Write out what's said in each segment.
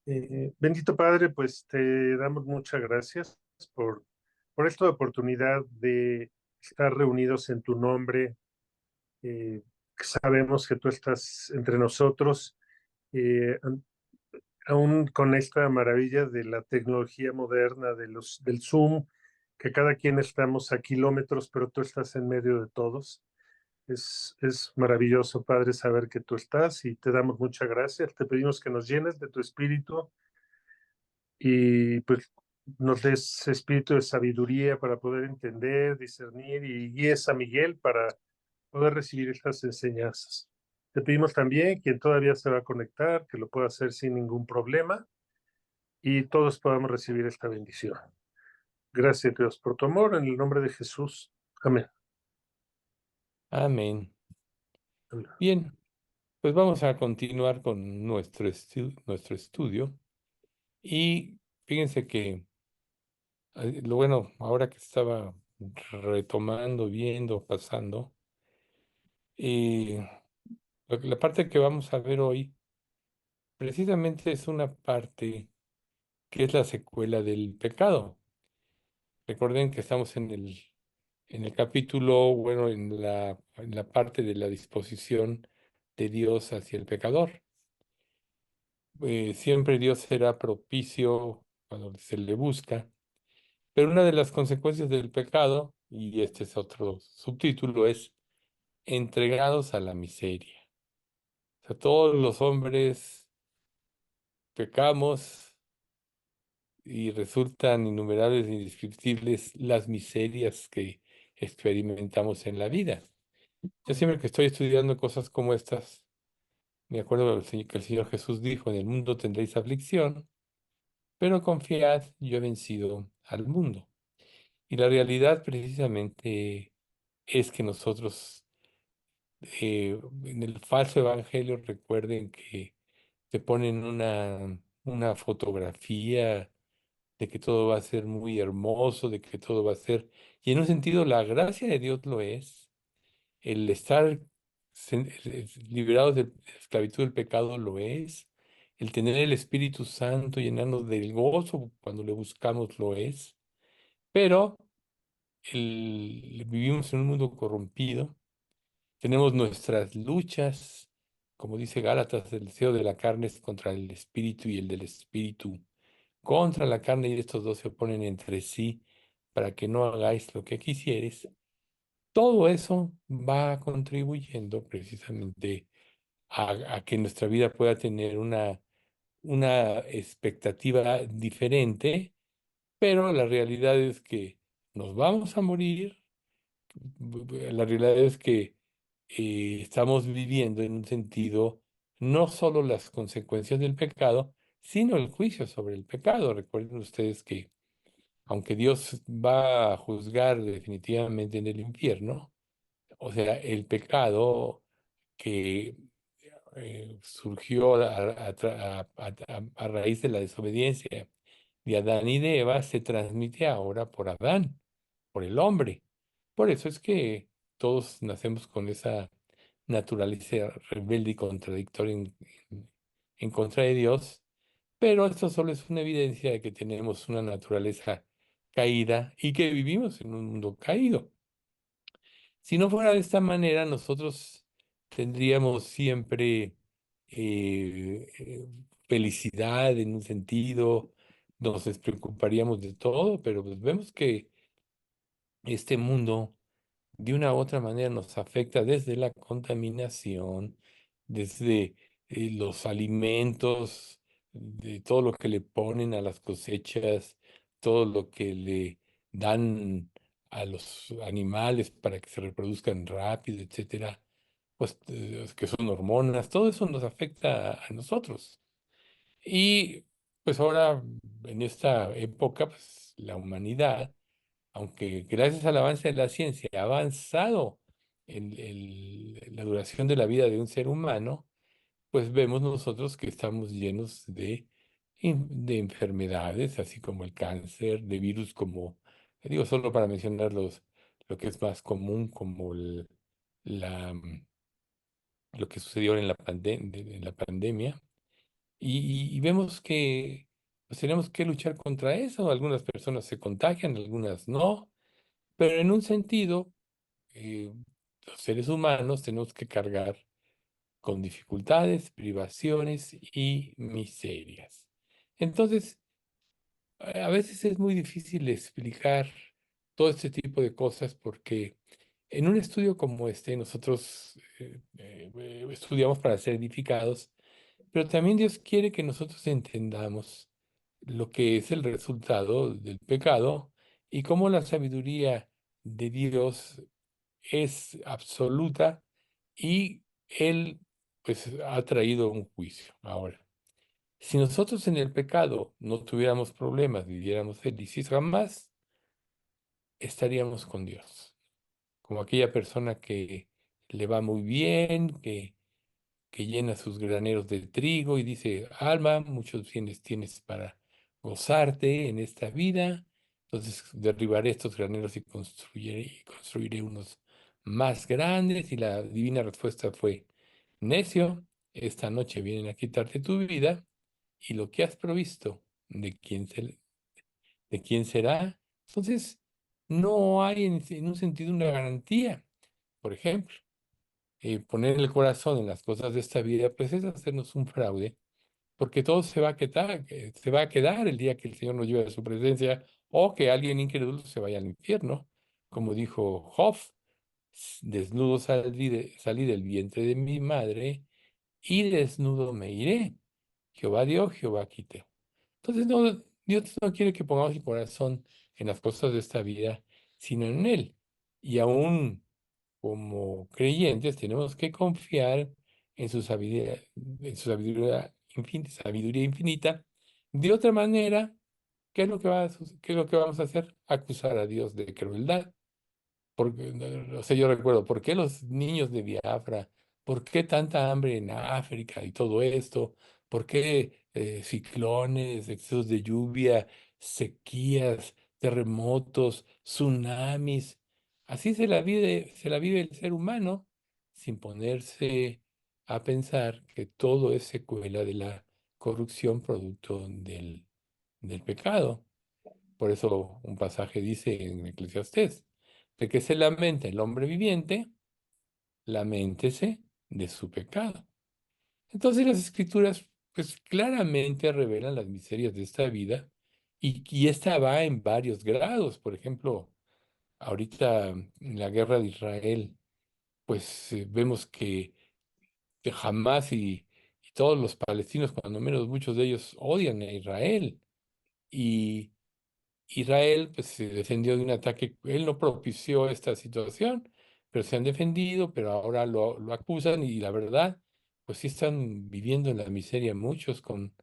Bendito Padre, pues te damos muchas gracias por esta oportunidad de estar reunidos en tu nombre. Eh, Sabemos que tú estás entre nosotros, aún con esta maravilla de la tecnología moderna, del Zoom, que cada quien estamos a kilómetros, pero tú estás en medio de todos. Es maravilloso, Padre, saber que tú estás y te damos muchas gracias. Te pedimos que nos llenes de tu espíritu y pues nos des espíritu de sabiduría para poder entender, discernir y guíes a Miguel para poder recibir estas enseñanzas. Te pedimos también quien todavía se va a conectar, que lo pueda hacer sin ningún problema y todos podamos recibir esta bendición. Gracias, Dios, por tu amor, en el nombre de Jesús. Amén. Amén. Amén. Bien, pues vamos a continuar con nuestro estudio. Y fíjense que lo bueno, ahora que estaba retomando, viendo, pasando, eh, la parte que vamos a ver hoy precisamente es una parte que es la secuela del pecado. Recuerden que estamos en el capítulo, bueno, en la parte de la disposición de Dios hacia el pecador. Siempre Dios será propicio cuando se le busca, pero una de las consecuencias del pecado, y este es otro subtítulo, es entregados a la miseria. O sea, todos los hombres pecamos y resultan innumerables e indescriptibles las miserias que experimentamos en la vida. Yo siempre que estoy estudiando cosas como estas, me acuerdo que el Señor Jesús dijo, en el mundo tendréis aflicción, pero confiad, yo he vencido al mundo. Y la realidad precisamente es que nosotros, en el falso evangelio, recuerden que te ponen una fotografía de que todo va a ser muy hermoso, de que todo va a ser, y en un sentido la gracia de Dios lo es, el estar liberados de la esclavitud del pecado lo es, el tener el Espíritu Santo llenarnos del gozo cuando le buscamos lo es, pero vivimos en un mundo corrompido, tenemos nuestras luchas, como dice Gálatas, el deseo de la carne es contra el Espíritu y el del Espíritu contra la carne, y estos dos se oponen entre sí para que no hagáis lo que quisieres. Todo eso va contribuyendo precisamente a que nuestra vida pueda tener una expectativa diferente, pero la realidad es que nos vamos a morir. La realidad es que estamos viviendo en un sentido no solo las consecuencias del pecado, sino el juicio sobre el pecado. Recuerden ustedes que aunque Dios va a juzgar definitivamente en el infierno, o sea, el pecado que surgió a raíz de la desobediencia de Adán y de Eva se transmite ahora por Adán, por el hombre. Por eso es que todos nacemos con esa naturaleza rebelde y contradictoria en contra de Dios, pero esto solo es una evidencia de que tenemos una naturaleza caída y que vivimos en un mundo caído. Si no fuera de esta manera, nosotros tendríamos siempre felicidad en un sentido, nos despreocuparíamos de todo, pero pues vemos que este mundo de una u otra manera nos afecta desde la contaminación, desde los alimentos, de todo lo que le ponen a las cosechas, todo lo que le dan a los animales para que se reproduzcan rápido, etcétera, pues que son hormonas, todo eso nos afecta a nosotros. Y pues ahora, en esta época, pues la humanidad, aunque gracias al avance de la ciencia ha avanzado en la duración de la vida de un ser humano, pues vemos nosotros que estamos llenos de enfermedades, así como el cáncer, de virus como, digo, solo para mencionar lo que es más común, como la, lo que sucedió en la pandemia, Y vemos que pues, tenemos que luchar contra eso. Algunas personas se contagian, algunas no, pero en un sentido, los seres humanos tenemos que cargar con dificultades, privaciones y miserias. Entonces, a veces es muy difícil explicar todo este tipo de cosas porque en un estudio como este nosotros estudiamos para ser edificados, pero también Dios quiere que nosotros entendamos lo que es el resultado del pecado y cómo la sabiduría de Dios es absoluta y Él pues ha traído un juicio. Ahora, si nosotros en el pecado no tuviéramos problemas, viviéramos felices, jamás estaríamos con Dios. Como aquella persona que le va muy bien, que llena sus graneros de trigo y dice, alma, muchos bienes tienes para gozarte en esta vida, entonces derribaré estos graneros y construiré unos más grandes. Y la divina respuesta fue, necio, esta noche vienen a quitarte tu vida y lo que has provisto, ¿de quién será? Entonces, no hay en un sentido una garantía. Por ejemplo, poner el corazón en las cosas de esta vida, pues es hacernos un fraude, porque todo se va a quedar el día que el Señor nos lleve a su presencia o que alguien incrédulo se vaya al infierno. Como dijo Job, desnudo salí del vientre de mi madre y desnudo me iré. Jehová dio, Jehová quitó. Entonces, no, Dios no quiere que pongamos el corazón en las cosas de esta vida, sino en Él. Y aún como creyentes tenemos que confiar en su sabiduría infinita. De otra manera, ¿qué es lo que qué es lo que vamos a hacer? Acusar a Dios de crueldad. Porque, o sea, yo recuerdo, ¿por qué los niños de Biafra? ¿Por qué tanta hambre en África y todo esto? ¿Por qué ciclones, excesos de lluvia, sequías, terremotos, tsunamis? Así se la vive el ser humano sin ponerse a pensar que todo es secuela de la corrupción producto del pecado. Por eso un pasaje dice en Eclesiastés, de que se lamenta el hombre viviente, laméntese de su pecado. Entonces las escrituras pues claramente revelan las miserias de esta vida y esta va en varios grados. Por ejemplo, ahorita en la guerra de Israel, pues vemos que Hamás y todos los palestinos, cuando menos muchos de ellos, odian a Israel. Y Israel pues, se defendió de un ataque, él no propició esta situación, pero se han defendido, pero ahora lo acusan y la verdad, pues sí están viviendo en la miseria muchos con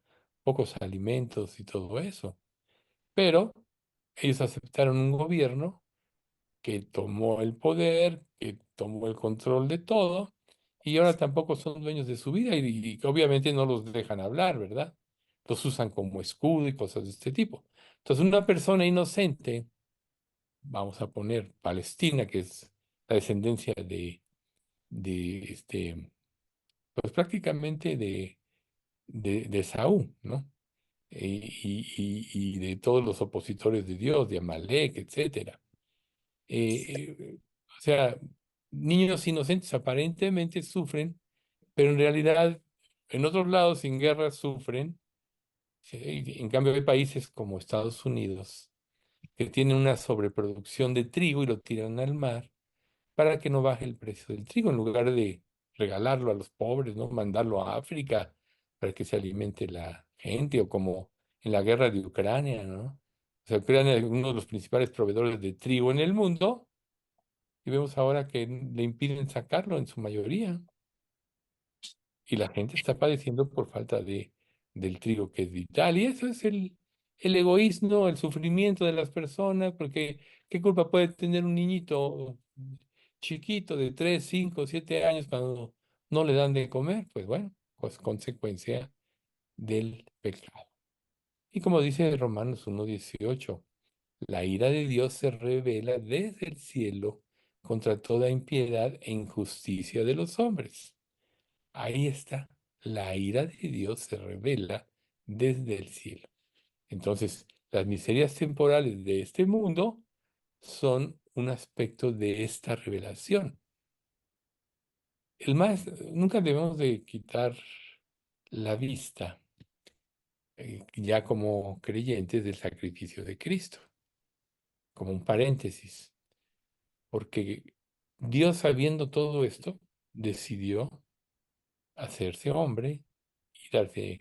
pocos alimentos y todo eso. Pero ellos aceptaron un gobierno que tomó el poder, que tomó el control de todo, y ahora tampoco son dueños de su vida y obviamente no los dejan hablar, ¿verdad? Los usan como escudo y cosas de este tipo. Entonces, una persona inocente, vamos a poner Palestina, que es la descendencia pues prácticamente de Saúl, ¿no? Y de todos los opositores de Dios, de Amalek, etcétera. O sea, niños inocentes aparentemente sufren, pero en realidad en otros lados sin guerra sufren. En cambio hay países como Estados Unidos que tienen una sobreproducción de trigo y lo tiran al mar para que no baje el precio del trigo, en lugar de regalarlo a los pobres, ¿no? Mandarlo a África para que se alimente la gente, o como en la guerra de Ucrania, ¿no? O sea, Ucrania es uno de los principales proveedores de trigo en el mundo y vemos ahora que le impiden sacarlo en su mayoría. Y la gente está padeciendo por falta del trigo que es vital. Y eso es el egoísmo, el sufrimiento de las personas, porque ¿qué culpa puede tener un niñito chiquito de 3 5 7 años cuando no le dan de comer? Pues bueno, pues consecuencia del pecado. Y como dice Romanos 1:18, la ira de Dios se revela desde el cielo contra toda impiedad e injusticia de los hombres. Ahí está. la ira de Dios se revela desde el cielo. Entonces, las miserias temporales de este mundo son un aspecto de esta revelación. Nunca debemos de quitar la vista, ya como creyentes, del sacrificio de Cristo, como un paréntesis, porque Dios, sabiendo todo esto, decidió hacerse hombre y darse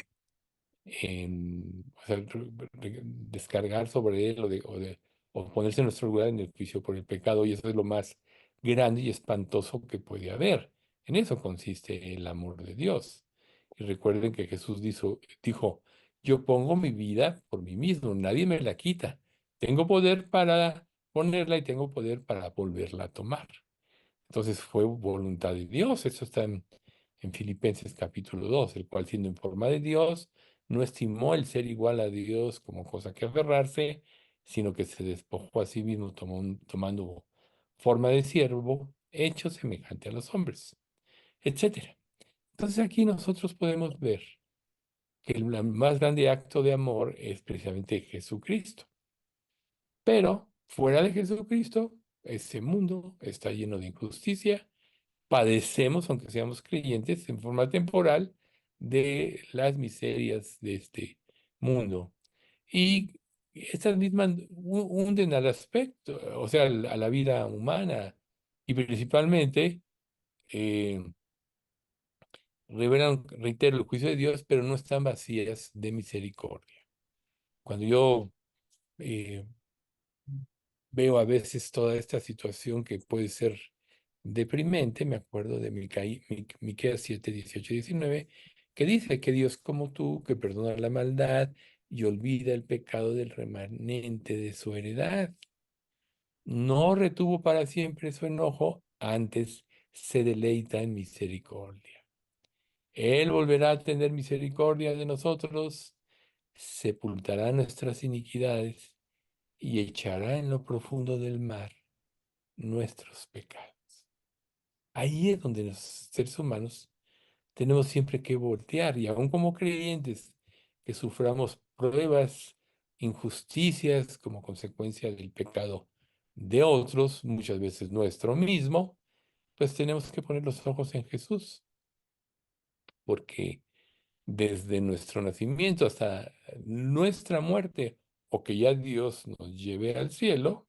o sea, descargar sobre él o ponerse en nuestro lugar en el juicio por el pecado, y eso es lo más grande y espantoso que puede haber. En eso consiste el amor de Dios. Y recuerden que Jesús dijo, yo pongo mi vida por mí mismo, nadie me la quita. Tengo poder para ponerla y tengo poder para volverla a tomar. Entonces fue voluntad de Dios. Eso está en Filipenses capítulo 2, el cual, siendo en forma de Dios, no estimó el ser igual a Dios como cosa que aferrarse, sino que se despojó a sí mismo tomando forma de siervo, hecho semejante a los hombres, etcétera. Entonces aquí nosotros podemos ver que el más grande acto de amor es precisamente Jesucristo. Pero fuera de Jesucristo, este mundo está lleno de injusticia. Padecemos, aunque seamos creyentes, en forma temporal de las miserias de este mundo. Y estas mismas hunden al aspecto, o sea, a la vida humana, y principalmente eh, revelan, reitero, el juicio de Dios, pero no están vacías de misericordia. Cuando yo eh, veo a veces toda esta situación que puede ser deprimente, me acuerdo de Miqueas 7, 18 y 19, que dice que Dios, como tú, que perdona la maldad y olvida el pecado del remanente de su heredad, no retuvo para siempre su enojo, antes se deleita en misericordia. Él volverá a tener misericordia de nosotros, sepultará nuestras iniquidades y echará en lo profundo del mar nuestros pecados. Ahí es donde los seres humanos tenemos siempre que voltear, y aún como creyentes que suframos pruebas, injusticias como consecuencia del pecado de otros, muchas veces nuestro mismo, pues tenemos que poner los ojos en Jesús, porque desde nuestro nacimiento hasta nuestra muerte, o que ya Dios nos lleve al cielo,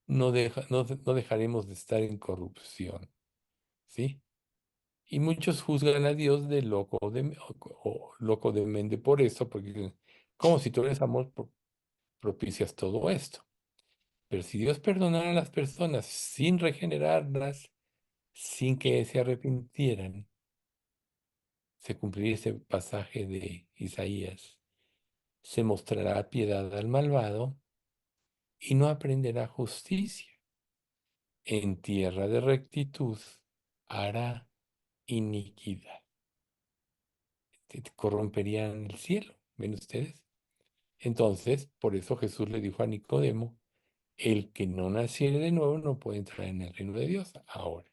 no dejaremos de estar en corrupción, ¿sí? Y muchos juzgan a Dios de loco o loco de mente por esto, porque dicen, como si tú eres amor, propicias todo esto. Pero si Dios perdonara a las personas sin regenerarlas, sin que se arrepintieran, se cumpliría ese pasaje de Isaías. Se mostrará piedad al malvado y no aprenderá justicia. En tierra de rectitud hará iniquidad. Corromperían el cielo, ¿ven ustedes? Entonces, por eso Jesús le dijo a Nicodemo, el que no naciere de nuevo no puede entrar en el reino de Dios. Ahora,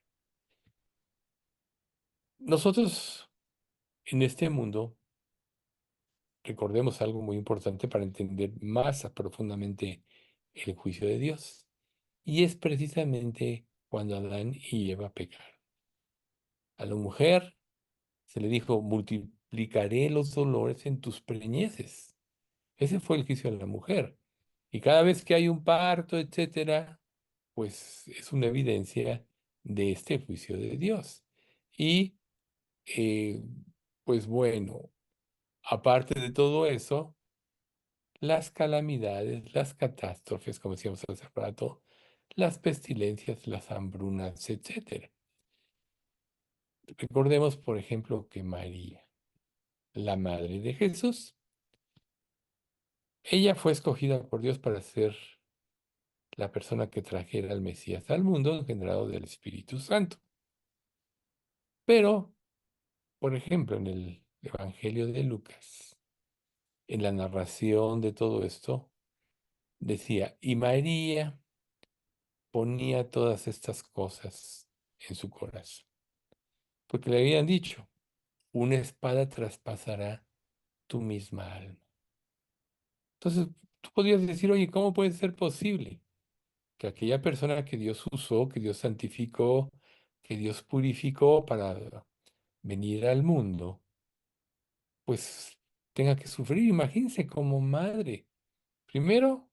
nosotros en este mundo recordemos algo muy importante para entender más profundamente el juicio de Dios. Y es precisamente cuando Adán y Eva pecaron. A la mujer se le dijo, multiplicaré los dolores en tus preñeces. Ese fue el juicio de la mujer. Y cada vez que hay un parto, etcétera, pues es una evidencia de este juicio de Dios. Y eh, pues bueno, aparte de todo eso, las calamidades, las catástrofes, como decíamos hace rato, las pestilencias, las hambrunas, etcétera. Recordemos, por ejemplo, que María, la madre de Jesús, ella fue escogida por Dios para ser la persona que trajera al Mesías al mundo, engendrado del Espíritu Santo. Pero, por ejemplo, en el Evangelio de Lucas, en la narración de todo esto, decía, y María ponía todas estas cosas en su corazón, porque le habían dicho, una espada traspasará tu misma alma. Entonces, tú podrías decir, oye, ¿cómo puede ser posible que aquella persona que Dios usó, que Dios santificó, que Dios purificó para venir al mundo, pues tenga que sufrir? Imagínense como madre. Primero,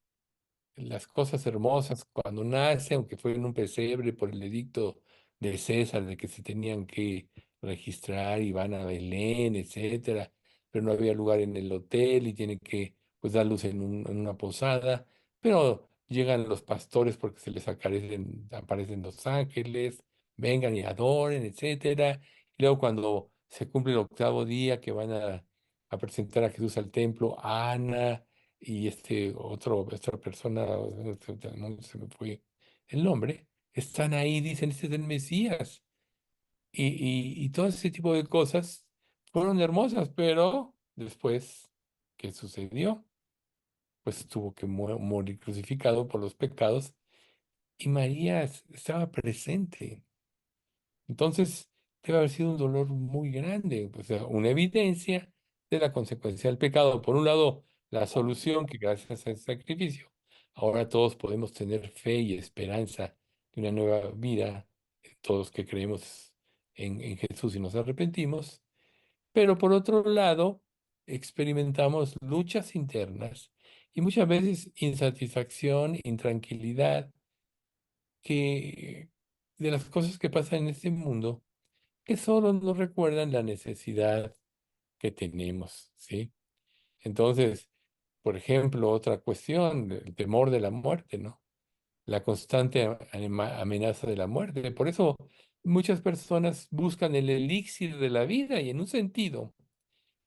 las cosas hermosas cuando nace, aunque fue en un pesebre por el edicto de César de que se tenían que registrar y van a Belén, etcétera, pero no había lugar en el hotel y tienen que pues dar luz en una posada, pero llegan los pastores porque se les aparecen los ángeles, vengan y adoren, etcétera. Y luego cuando se cumple el octavo día que van a presentar a Jesús al templo, Ana y otra persona, no se me fue el nombre, están ahí, dicen, este es el Mesías. Y todo ese tipo de cosas fueron hermosas, pero después, ¿qué sucedió? Pues tuvo que morir crucificado por los pecados y María estaba presente. Entonces, debe haber sido un dolor muy grande, o sea, una evidencia de la consecuencia del pecado. Por un lado, la solución que gracias a ese sacrificio, ahora todos podemos tener fe y esperanza de una nueva vida, todos que creemos en Jesús y nos arrepentimos, pero por otro lado, experimentamos luchas internas y muchas veces insatisfacción, intranquilidad, que de las cosas que pasan en este mundo que solo nos recuerdan la necesidad que tenemos, ¿sí? Entonces, por ejemplo, otra cuestión, el temor de la muerte, ¿no? La constante amenaza de la muerte. Por eso muchas personas buscan el elixir de la vida y en un sentido,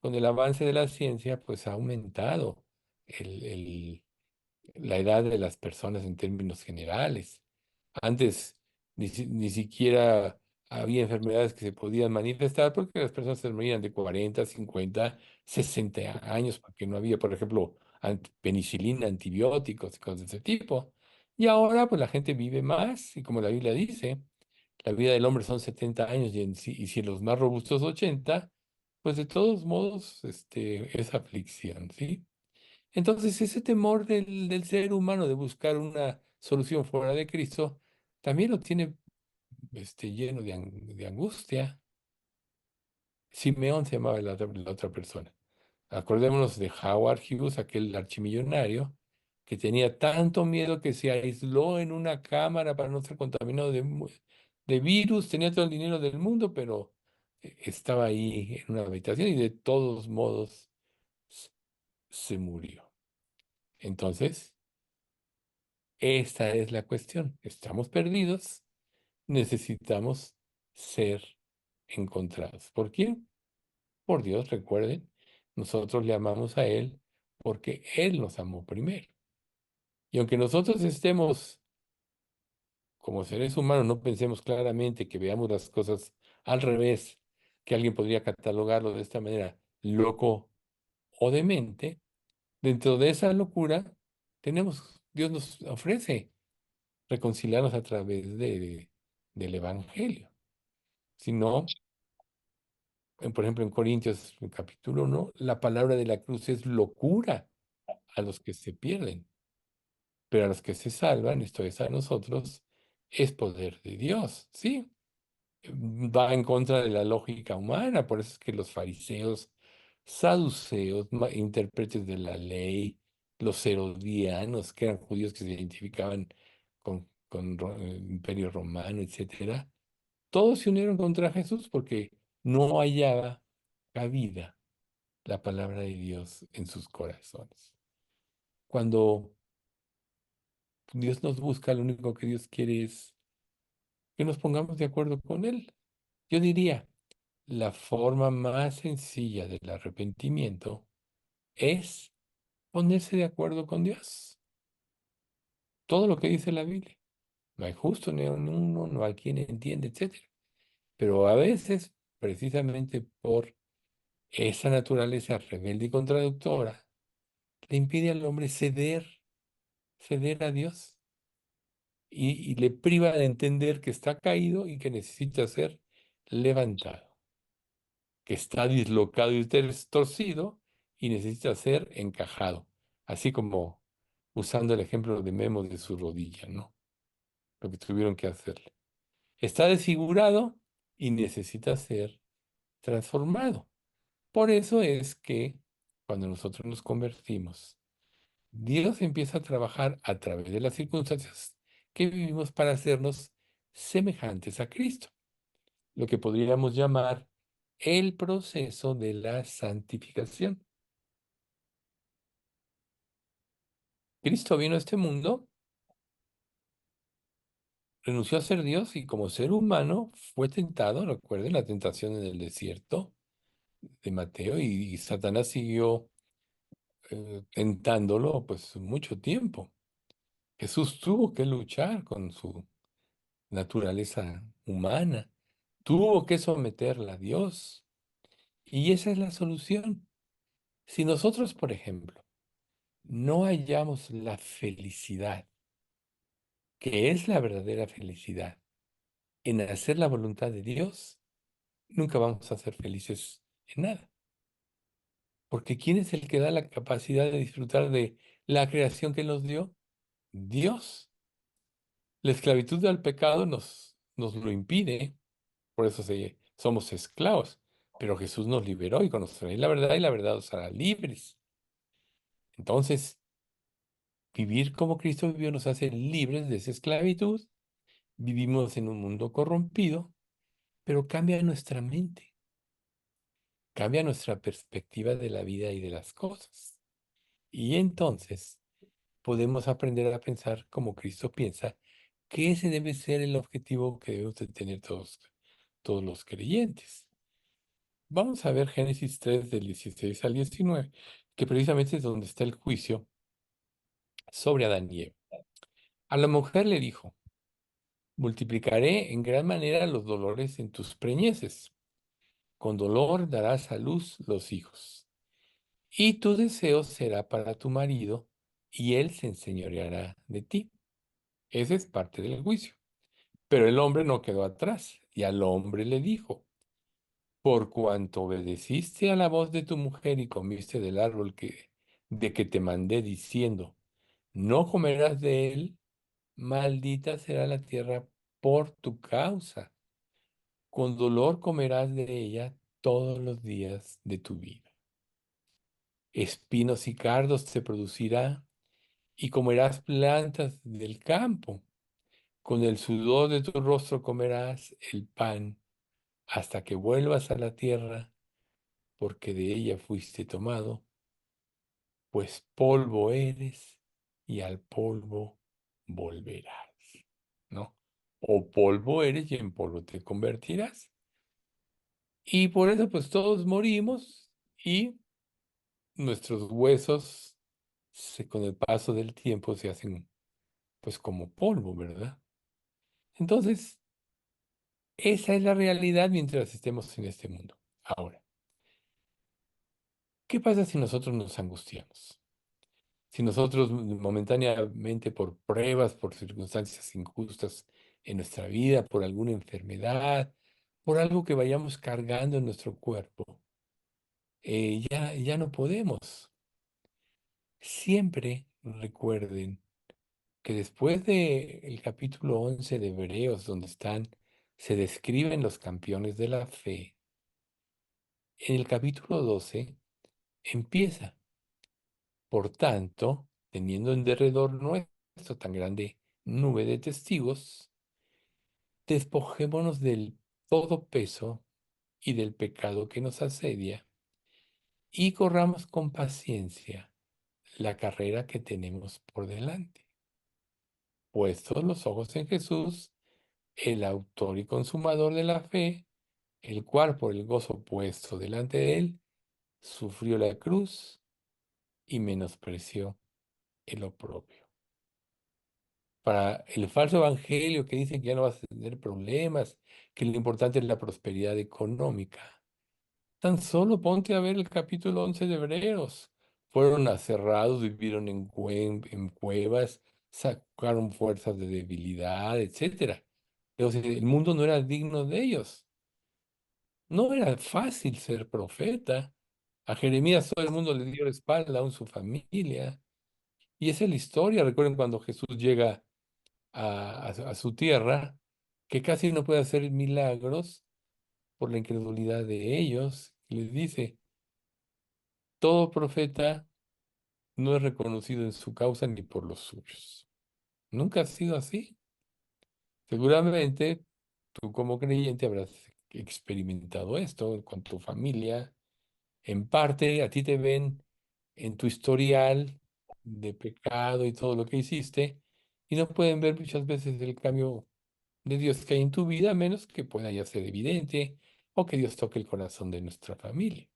con el avance de la ciencia, pues ha aumentado la edad de las personas en términos generales. Antes ni siquiera había enfermedades que se podían manifestar porque las personas se morían de 40, 50, 60 años, porque no había, por ejemplo, penicilina, antibióticos y cosas de ese tipo. Y ahora, pues la gente vive más, y como la Biblia dice, la vida del hombre son 70 años y si los más robustos 80, pues de todos modos, es aflicción, ¿sí? Entonces, ese temor del ser humano de buscar una solución fuera de Cristo, también lo tiene lleno de angustia. Simeón se llamaba la otra persona. Acordémonos de Howard Hughes, aquel archimillonario, que tenía tanto miedo que se aisló en una cámara para no ser contaminado de virus, tenía todo el dinero del mundo, pero estaba ahí en una habitación y de todos modos s- se murió. Entonces, esta es la cuestión. Estamos perdidos, necesitamos ser encontrados. ¿Por quién? Por Dios, recuerden. Nosotros le amamos a Él porque Él nos amó primero. Y aunque nosotros estemos como seres humanos, no pensemos claramente que veamos las cosas al revés, que alguien podría catalogarlo de esta manera, loco o demente, dentro de esa locura Dios nos ofrece reconciliarnos a través del Evangelio. Si no, por ejemplo, en Corintios, en capítulo 1, la palabra de la cruz es locura a los que se pierden, pero a los que se salvan, esto es a nosotros, es poder de Dios, ¿sí? Va en contra de la lógica humana, por eso es que los fariseos, saduceos, intérpretes de la ley, los herodianos, que eran judíos que se identificaban con el Imperio Romano, etcétera, todos se unieron contra Jesús porque no hallaba cabida la palabra de Dios en sus corazones. Cuando Dios nos busca, lo único que Dios quiere es que nos pongamos de acuerdo con Él. Yo diría, la forma más sencilla del arrepentimiento es ponerse de acuerdo con Dios. Todo lo que dice la Biblia. No hay justo ni un uno, no hay quien entiende, etcétera. Pero a veces, precisamente por esa naturaleza rebelde y contradictora, le impide al hombre ceder a Dios y le priva de entender que está caído y que necesita ser levantado. que está dislocado y torcido y necesita ser encajado, así como usando el ejemplo de Memo de su rodilla, ¿no? Lo que tuvieron que hacerle. Está desfigurado y necesita ser transformado. Por eso es que cuando nosotros nos convertimos, Dios empieza a trabajar a través de las circunstancias que vivimos para hacernos semejantes a Cristo, lo que podríamos llamar el proceso de la santificación. Cristo vino a este mundo, renunció a ser Dios y como ser humano fue tentado, recuerden la tentación en el desierto de Mateo, y Satanás siguió tentándolo pues mucho tiempo. Jesús tuvo que luchar con su naturaleza humana, tuvo que someterla a Dios. Y esa es la solución. Si nosotros, por ejemplo, no hallamos la felicidad, que es la verdadera felicidad, en hacer la voluntad de Dios, nunca vamos a ser felices en nada. Porque ¿quién es el que da la capacidad de disfrutar de la creación que nos dio? Dios. La esclavitud al pecado nos lo impide, por eso somos esclavos. Pero Jesús nos liberó y conoceréis la verdad y la verdad os hará libres. Entonces, vivir como Cristo vivió nos hace libres de esa esclavitud. Vivimos en un mundo corrompido, pero cambia nuestra mente, cambia nuestra perspectiva de la vida y de las cosas. Y entonces podemos aprender a pensar como Cristo piensa, que ese debe ser el objetivo que debemos de tener todos los creyentes. Vamos a ver Génesis 3 del 16 al 19, que precisamente es donde está el juicio sobre Adán y Eva. A la mujer le dijo, multiplicaré en gran manera los dolores en tus preñeces. Con dolor darás a luz los hijos. Y tu deseo será para tu marido, y él se enseñoreará de ti. Ese es parte del juicio. Pero el hombre no quedó atrás, y al hombre le dijo, por cuanto obedeciste a la voz de tu mujer y comiste del árbol de que te mandé diciendo, no comerás de él, maldita será la tierra por tu causa. Con dolor comerás de ella todos los días de tu vida. Espinos y cardos te producirá, y comerás plantas del campo. Con el sudor de tu rostro comerás el pan hasta que vuelvas a la tierra, porque de ella fuiste tomado, pues polvo eres y al polvo volverás, ¿no? O polvo eres y en polvo te convertirás. Y por eso pues todos morimos y nuestros huesos con el paso del tiempo se hacen pues como polvo, ¿verdad? Entonces, esa es la realidad mientras estemos en este mundo. Ahora, ¿qué pasa si nosotros nos angustiamos? Si nosotros momentáneamente por pruebas, por circunstancias injustas en nuestra vida, por alguna enfermedad, por algo que vayamos cargando en nuestro cuerpo, ya no podemos. Siempre recuerden que después del capítulo 11 de Hebreos, donde se describen los campeones de la fe, en el capítulo 12 empieza. Por tanto, teniendo en derredor nuestro tan grande nube de testigos, despojémonos del todo peso y del pecado que nos asedia y corramos con paciencia la carrera que tenemos por delante. Puestos los ojos en Jesús, el autor y consumador de la fe, el cual por el gozo puesto delante de él, sufrió la cruz y menospreció el oprobio. Para el falso evangelio que dice que ya no vas a tener problemas, que lo importante es la prosperidad económica. Tan solo ponte a ver el capítulo 11 de Hebreos. Fueron aserrados, vivieron en cuevas, sacaron fuerzas de debilidad, etcétera. O sea, el mundo no era digno de ellos. No era fácil ser profeta. A Jeremías todo el mundo le dio la espalda, aún su familia. Y esa es la historia. Recuerden cuando Jesús llega a su tierra, que casi no puede hacer milagros por la incredulidad de ellos. Y les dice, todo profeta no es reconocido en su causa ni por los suyos. Nunca ha sido así. Seguramente tú como creyente habrás experimentado esto con tu familia. En parte, a ti te ven en tu historial de pecado y todo lo que hiciste, y no pueden ver muchas veces el cambio de Dios que hay en tu vida, a menos que pueda ya ser evidente o que Dios toque el corazón de nuestra familia.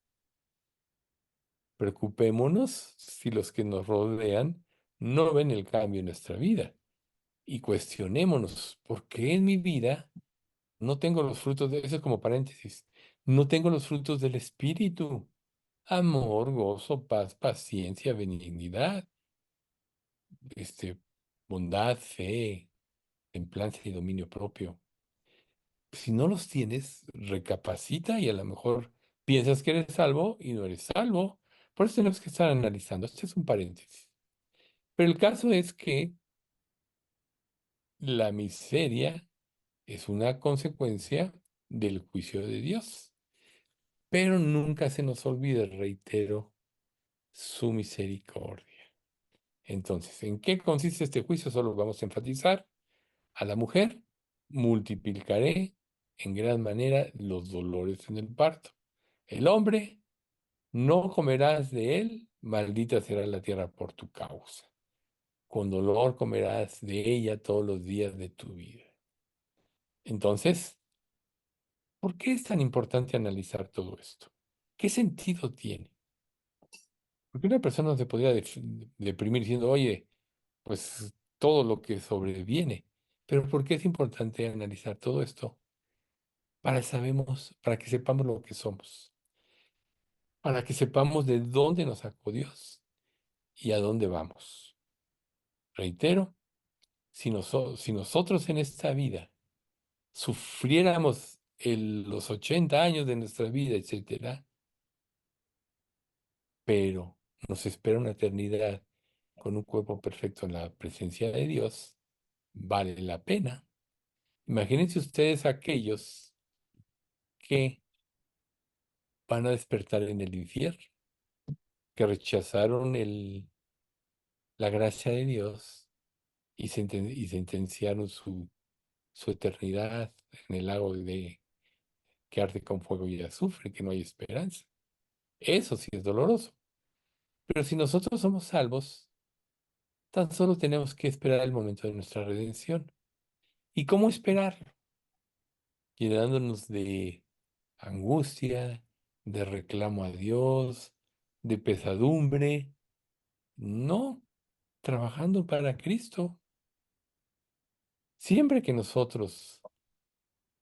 Preocupémonos si los que nos rodean no ven el cambio en nuestra vida y cuestionémonos, ¿por qué en mi vida no tengo los frutos de, eso es como paréntesis, no tengo los frutos del Espíritu? Amor, gozo, paz, paciencia, benignidad, este, bondad, fe, templanza y dominio propio. Si no los tienes, recapacita y a lo mejor piensas que eres salvo y no eres salvo. Por eso tenemos que estar analizando. Este es un paréntesis. Pero el caso es que la miseria es una consecuencia del juicio de Dios. Pero nunca se nos olvide, reitero, su misericordia. Entonces, ¿en qué consiste este juicio? Solo vamos a enfatizar a la mujer, multiplicaré en gran manera los dolores en el parto. El hombre, no comerás de él, maldita será la tierra por tu causa. Con dolor comerás de ella todos los días de tu vida. Entonces, ¿por qué es tan importante analizar todo esto? ¿Qué sentido tiene? Porque una persona se podría deprimir diciendo, oye, pues todo lo que sobreviene. Pero ¿por qué es importante analizar todo esto? Para que sepamos lo que somos, para que sepamos de dónde nos sacó Dios y a dónde vamos. Reitero, si nosotros en esta vida sufriéramos los 80 años de nuestra vida, etcétera, pero nos espera una eternidad con un cuerpo perfecto en la presencia de Dios, vale la pena. Imagínense ustedes aquellos que van a despertar en el infierno, que rechazaron la gracia de Dios y, y sentenciaron su eternidad en el lago que arde con fuego y azufre, que no hay esperanza. Eso sí es doloroso. Pero si nosotros somos salvos, tan solo tenemos que esperar el momento de nuestra redención. ¿Y cómo esperar? Llenándonos de angustia, de reclamo a Dios, de pesadumbre. No, trabajando para Cristo. Siempre que nosotros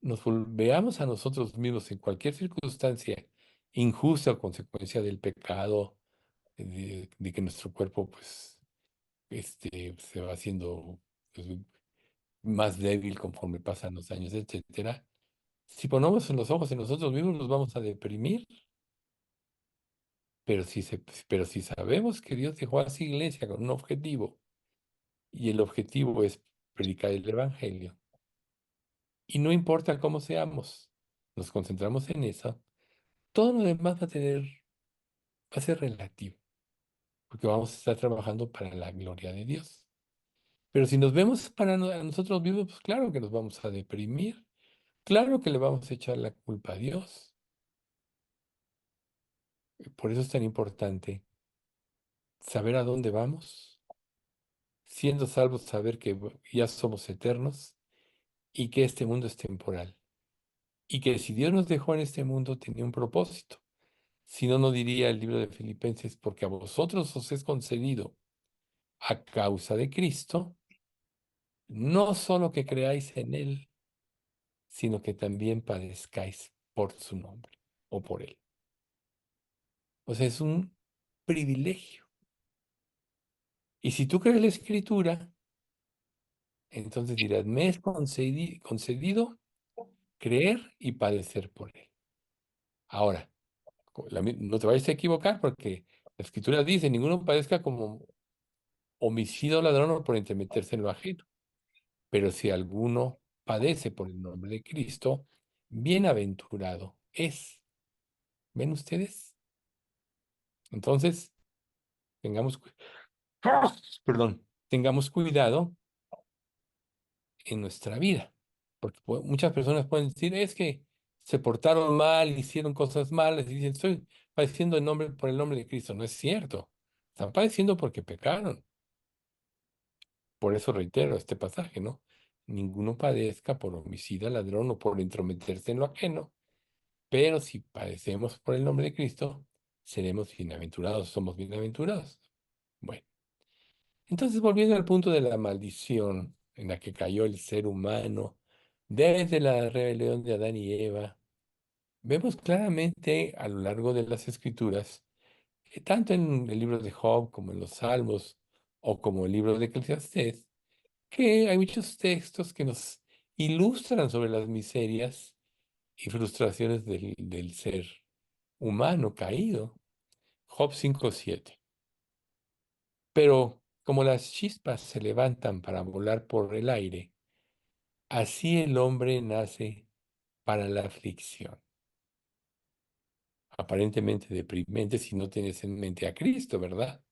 veamos a nosotros mismos en cualquier circunstancia injusta o consecuencia del pecado, de que nuestro cuerpo pues se va haciendo pues, más débil conforme pasan los años, etcétera. Si ponemos los ojos en nosotros mismos nos vamos a deprimir, pero si sabemos que Dios dejó a su iglesia con un objetivo y el objetivo es predicar el evangelio, y no importa cómo seamos, nos concentramos en eso, todo lo demás va a ser relativo, porque vamos a estar trabajando para la gloria de Dios. Pero si nos vemos para a nosotros mismos, pues claro que nos vamos a deprimir, claro que le vamos a echar la culpa a Dios. Por eso es tan importante saber a dónde vamos, siendo salvos, saber que ya somos eternos y que este mundo es temporal. Y que si Dios nos dejó en este mundo, tenía un propósito. Si no, no diría el libro de Filipenses, porque a vosotros os es concedido a causa de Cristo, no solo que creáis en Él, sino que también padezcáis por su nombre o por Él. O sea, es un privilegio. Y si tú crees la Escritura, entonces dirás, me es concedido creer y padecer por Él. Ahora, no te vayas a equivocar porque la escritura dice, ninguno padezca como homicida o ladrón o por entremeterse en lo ajeno. Pero si alguno padece por el nombre de Cristo, bienaventurado es. ¿Ven ustedes? Entonces, tengamos, perdón, tengamos cuidado en nuestra vida, porque muchas personas pueden decir, es que se portaron mal, hicieron cosas malas, y dicen, estoy padeciendo por el nombre de Cristo. No es cierto. Están padeciendo porque pecaron. Por eso reitero este pasaje, ¿no? Ninguno padezca por homicida, ladrón o por entrometerse en lo ajeno, pero si padecemos por el nombre de Cristo, seremos bienaventurados, somos bienaventurados. Bueno, entonces volviendo al punto de la maldición en la que cayó el ser humano desde la rebelión de Adán y Eva, vemos claramente a lo largo de las Escrituras, tanto en el libro de Job como en los Salmos o como el libro de Eclesiastés, que hay muchos textos que nos ilustran sobre las miserias y frustraciones del ser humano caído. Job 5:7. Pero como las chispas se levantan para volar por el aire, así el hombre nace para la aflicción. Aparentemente deprimente si no tienes en mente a Cristo, ¿verdad?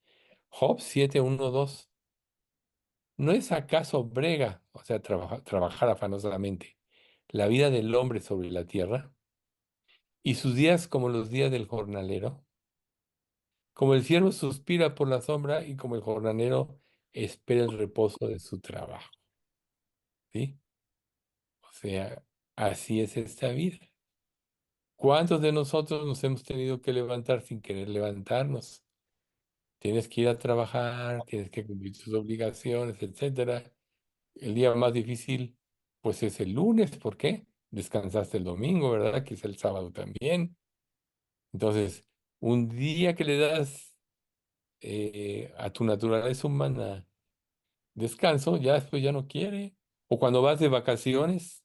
Job 7:1-2. ¿No es acaso brega, o sea, trabajar afanosamente, la vida del hombre sobre la tierra y sus días como los días del jornalero? Como el siervo suspira por la sombra y como el jornalero espera el reposo de su trabajo, ¿sí? O sea, así es esta vida. ¿Cuántos de nosotros nos hemos tenido que levantar sin querer levantarnos? Tienes que ir a trabajar, tienes que cumplir tus obligaciones, etcétera. El día más difícil, pues es el lunes. ¿Por qué? Descansaste el domingo, ¿verdad? Que es el sábado también. Entonces, un día que le das a tu naturaleza humana descanso, ya después ya no quiere. O cuando vas de vacaciones,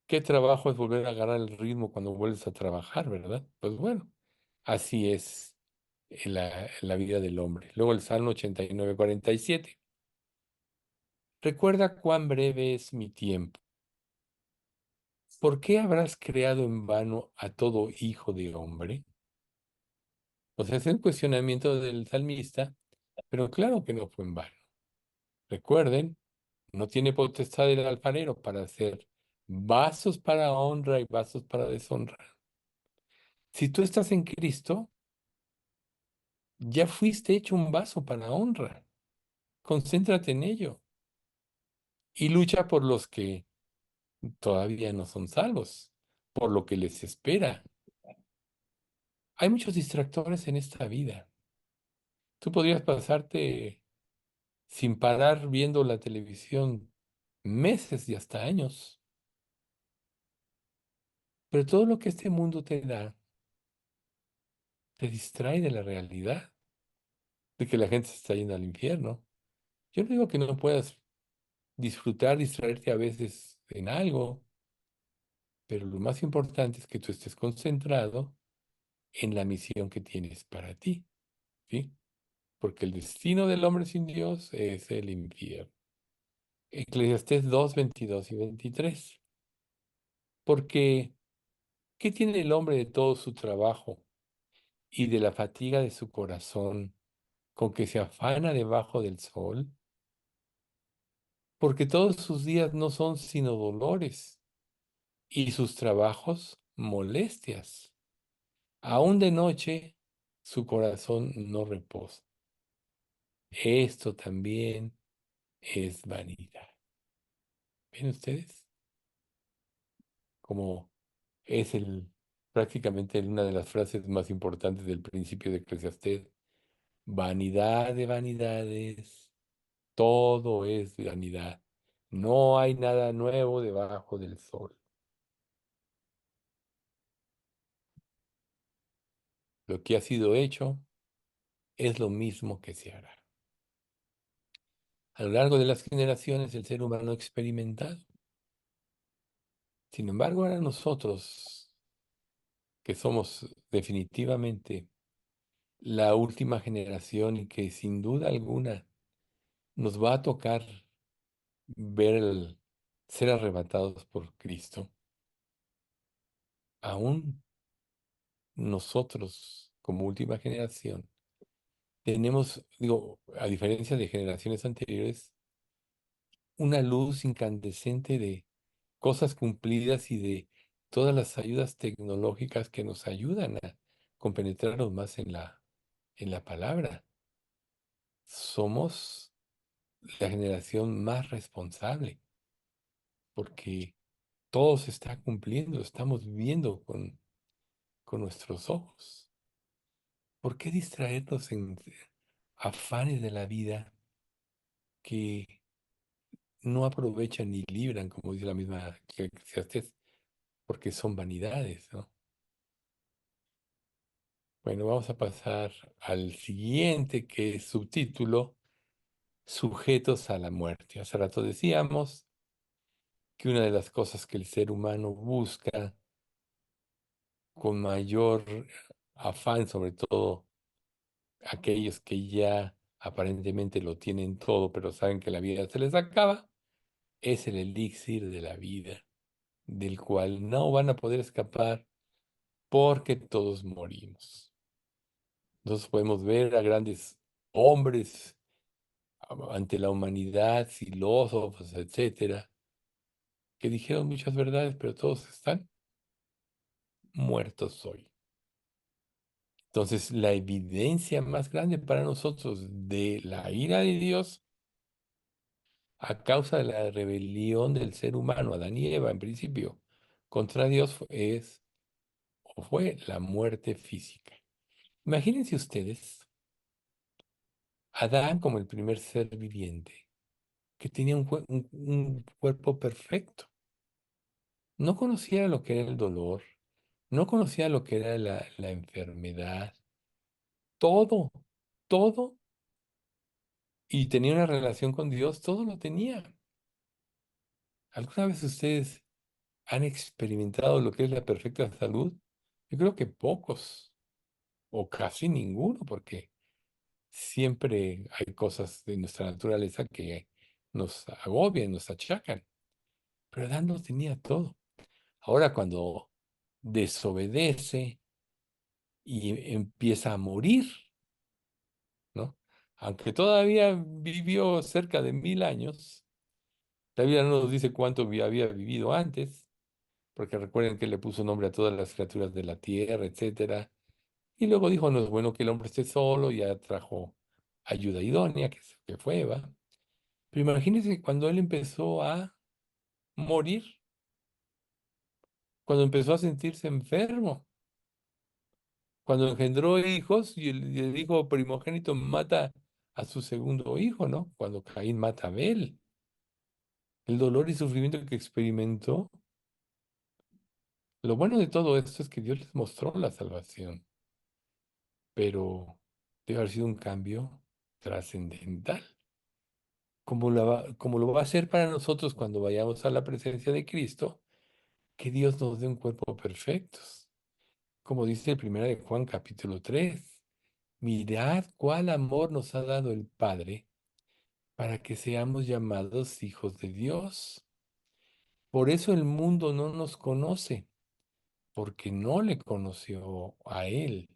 qué trabajo es volver a agarrar el ritmo cuando vuelves a trabajar, ¿verdad? Pues bueno, así es en la vida del hombre. Luego el Salmo 89:47. Recuerda cuán breve es mi tiempo. ¿Por qué habrás creado en vano a todo hijo de hombre? O sea, es el cuestionamiento del salmista, pero claro que no fue en vano. Recuerden, no tiene potestad el alfarero para hacer vasos para honra y vasos para deshonra. Si tú estás en Cristo, ya fuiste hecho un vaso para honra. Concéntrate en ello y lucha por los que todavía no son salvos, por lo que les espera. Hay muchos distractores en esta vida. Tú podrías pasarte sin parar viendo la televisión meses y hasta años, pero todo lo que este mundo te da te distrae de la realidad, de que la gente se está yendo al infierno. Yo no digo que no puedas disfrutar, distraerte a veces en algo, pero lo más importante es que tú estés concentrado en la misión que tienes para ti, ¿sí? Porque el destino del hombre sin Dios es el infierno. Eclesiastés 2:22 y 23. Porque, ¿qué tiene el hombre de todo su trabajo y de la fatiga de su corazón con que se afana debajo del sol? Porque todos sus días no son sino dolores y sus trabajos molestias. Aún de noche su corazón no reposa. Esto también es vanidad. ¿Ven ustedes? Como es prácticamente una de las frases más importantes del principio de Eclesiastés. Vanidad de vanidades, todo es vanidad. No hay nada nuevo debajo del sol. Lo que ha sido hecho es lo mismo que se hará. A lo largo de las generaciones el ser humano ha experimentado. Sin embargo, ahora nosotros que somos definitivamente la última generación y que sin duda alguna nos va a tocar ver ser arrebatados por Cristo, aún nosotros como última generación tenemos, digo, a diferencia de generaciones anteriores, una luz incandescente de cosas cumplidas y de todas las ayudas tecnológicas que nos ayudan a compenetrarnos más en la palabra. Somos la generación más responsable porque todo se está cumpliendo, estamos viendo con nuestros ojos. ¿Por qué distraernos en afanes de la vida que no aprovechan ni libran, como dice la misma Eclesiastés, porque son vanidades, ¿no? Bueno, vamos a pasar al siguiente, que es subtítulo, Sujetos a la muerte. Hace rato decíamos que una de las cosas que el ser humano busca con mayor afán, sobre todo aquellos que ya aparentemente lo tienen todo, pero saben que la vida se les acaba, es el elixir de la vida, del cual no van a poder escapar porque todos morimos. Entonces podemos ver a grandes hombres ante la humanidad, filósofos, etcétera, que dijeron muchas verdades, pero todos están muertos hoy. Entonces, la evidencia más grande para nosotros de la ira de Dios a causa de la rebelión del ser humano, Adán y Eva, en principio, contra Dios es o fue la muerte física. Imagínense ustedes, Adán como el primer ser viviente, que tenía un cuerpo perfecto. No conocía lo que era el dolor, no conocía lo que era la enfermedad, todo, todo, y tenía una relación con Dios, todo lo tenía. ¿Alguna vez ustedes han experimentado lo que es la perfecta salud? Yo creo que pocos, o casi ninguno, porque siempre hay cosas de nuestra naturaleza que nos agobian, nos achacan. Pero Adán lo tenía todo. Ahora cuando desobedece y empieza a morir, ¿no? Aunque todavía vivió cerca de 1000 años, la Biblia no nos dice cuánto había vivido antes, porque recuerden que le puso nombre a todas las criaturas de la tierra, etcétera. Y luego dijo, no es bueno que el hombre esté solo, ya trajo ayuda idónea, que fue Eva. Pero imagínense cuando él empezó a morir, cuando empezó a sentirse enfermo, cuando engendró hijos y el hijo primogénito mata a su segundo hijo, ¿no? Cuando Caín mata a Abel. El dolor y sufrimiento que experimentó. Lo bueno de todo esto es que Dios les mostró la salvación, pero debe haber sido un cambio trascendental, como lo va a hacer para nosotros cuando vayamos a la presencia de Cristo, que Dios nos dé un cuerpo perfecto. Como dice el 1 de Juan capítulo 3, mirad cuál amor nos ha dado el Padre para que seamos llamados hijos de Dios. Por eso el mundo no nos conoce, porque no le conoció a Él.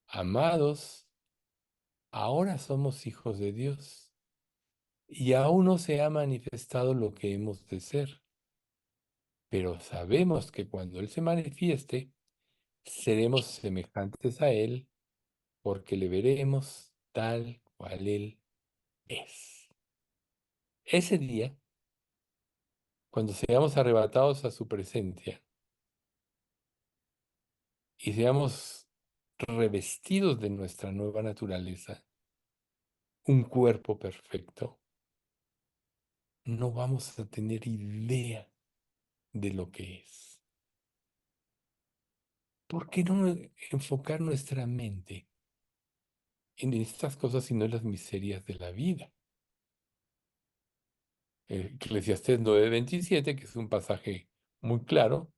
Amados, ahora somos hijos de Dios y aún no se ha manifestado lo que hemos de ser, pero sabemos que cuando Él se manifieste, seremos semejantes a Él porque le veremos tal cual Él es. Ese día, cuando seamos arrebatados a su presencia y seamos revestidos de nuestra nueva naturaleza, un cuerpo perfecto, no vamos a tener idea de lo que es. ¿Por qué no enfocar nuestra mente en estas cosas y no en las miserias de la vida? Eclesiastés 9:27, que es un pasaje muy claro,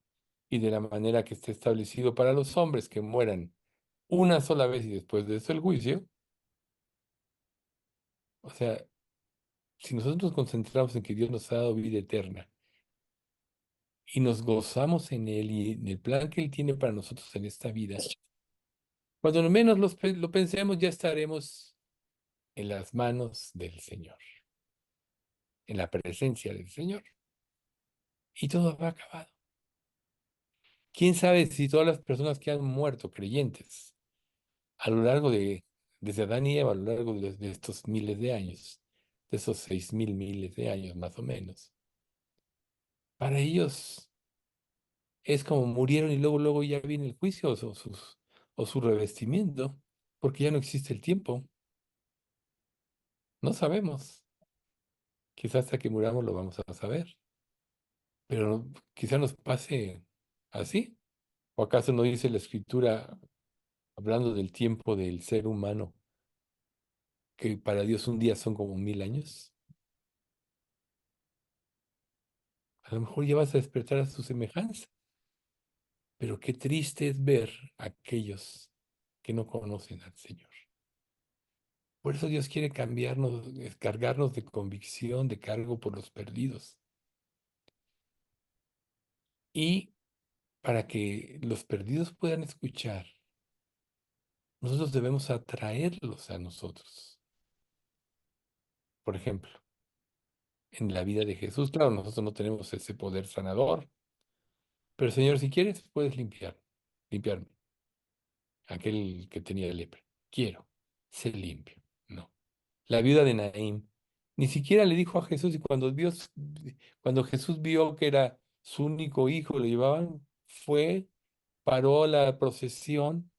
y de la manera que esté establecido para los hombres que mueran una sola vez y después de eso el juicio. O sea, si nosotros nos concentramos en que Dios nos ha dado vida eterna y nos gozamos en Él y en el plan que Él tiene para nosotros en esta vida, cuando no menos lo pensemos, ya estaremos en las manos del Señor, en la presencia del Señor, y todo habrá acabado. ¿Quién sabe si todas las personas que han muerto creyentes a lo largo desde Adán y Eva, a lo largo de estos miles de años, de esos 6.000 miles de años más o menos, para ellos es como murieron y luego ya viene el juicio o su revestimiento, porque ya no existe el tiempo. No sabemos. Quizás hasta que muramos lo vamos a saber, pero quizás nos pase así. ¿O acaso no dice la escritura, hablando del tiempo del ser humano, que para Dios un día son como 1.000 años? A lo mejor ya vas a despertar a su semejanza, pero qué triste es ver a aquellos que no conocen al Señor. Por eso Dios quiere cambiarnos, cargarnos de convicción, de cargo por los perdidos. Y para que los perdidos puedan escuchar, nosotros debemos atraerlos a nosotros. Por ejemplo, en la vida de Jesús, claro, nosotros no tenemos ese poder sanador, pero Señor, si quieres, puedes limpiarme. Aquel que tenía lepra. Quiero ser limpio. No. La viuda de Naín ni siquiera le dijo a Jesús, y cuando Jesús vio que era su único hijo, lo llevaban, paró la procesión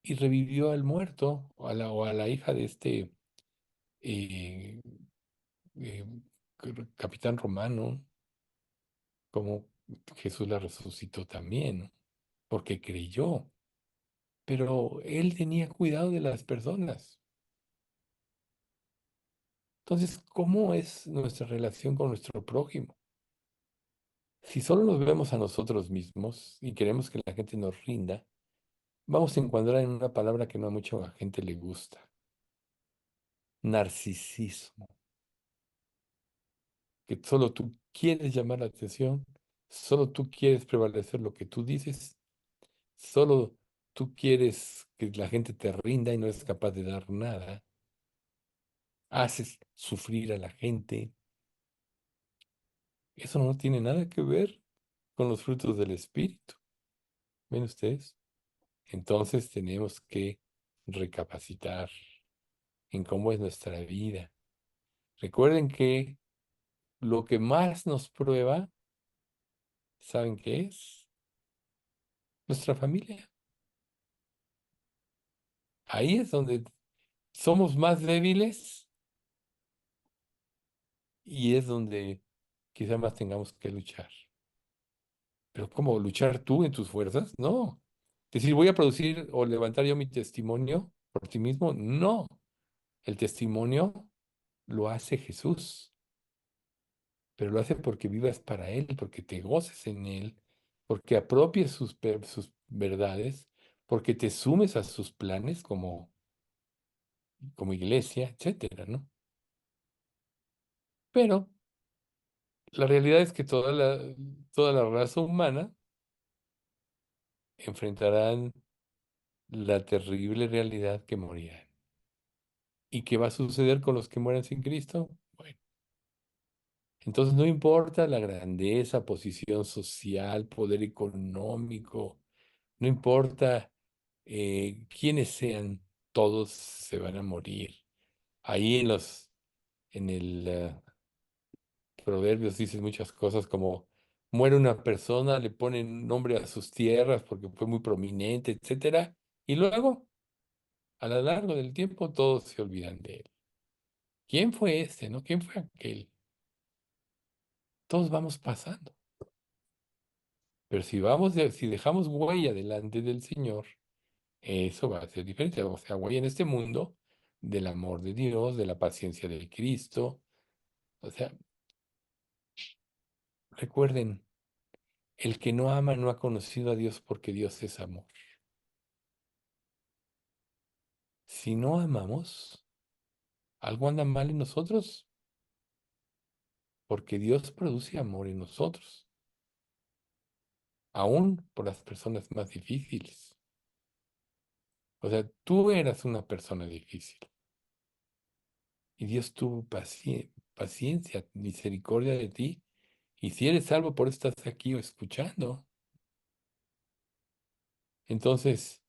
y revivió al muerto o a la hija de este eh, eh, capitán romano, como Jesús la resucitó también, ¿no? Porque creyó. Pero él tenía cuidado de las personas. Entonces, ¿cómo es nuestra relación con nuestro prójimo? Si solo nos vemos a nosotros mismos y queremos que la gente nos rinda, vamos a encuadrar en una palabra que no a mucha gente le gusta: narcisismo. Que solo tú quieres llamar la atención, solo tú quieres prevalecer lo que tú dices, solo tú quieres que la gente te rinda y no eres capaz de dar nada, haces sufrir a la gente. Eso no tiene nada que ver con los frutos del Espíritu. ¿Ven ustedes? Entonces tenemos que recapacitar en cómo es nuestra vida. Recuerden que lo que más nos prueba, ¿saben qué es? Nuestra familia. Ahí es donde somos más débiles y es donde quizá más tengamos que luchar. Pero ¿cómo luchar tú en tus fuerzas? No. Decir, voy a producir o levantar yo mi testimonio por ti mismo. No. El testimonio lo hace Jesús, pero lo hace porque vivas para Él, porque te goces en Él, porque apropies sus verdades, porque te sumes a sus planes como iglesia, etcétera, ¿no? Pero la realidad es que toda la raza humana enfrentarán la terrible realidad que morirán. ¿Y qué va a suceder con los que mueran sin Cristo? Bueno, entonces no importa la grandeza, posición social, poder económico, no importa quiénes sean, todos se van a morir. Ahí en el Proverbios dice muchas cosas como: muere una persona, le ponen nombre a sus tierras porque fue muy prominente, etcétera, y luego, a lo largo del tiempo, todos se olvidan de él. ¿Quién fue este, no? ¿Quién fue aquel? Todos vamos pasando. Pero si dejamos huella delante del Señor, eso va a ser diferente. O sea, huella en este mundo del amor de Dios, de la paciencia de Cristo. O sea, recuerden, El que no ama no ha conocido a Dios porque Dios es amor. Si no amamos, algo anda mal en nosotros, porque Dios produce amor en nosotros, aún por las personas más difíciles. O sea, tú eras una persona difícil y Dios tuvo paciencia, misericordia de ti. Y si eres salvo, por eso estás aquí o escuchando. Entonces,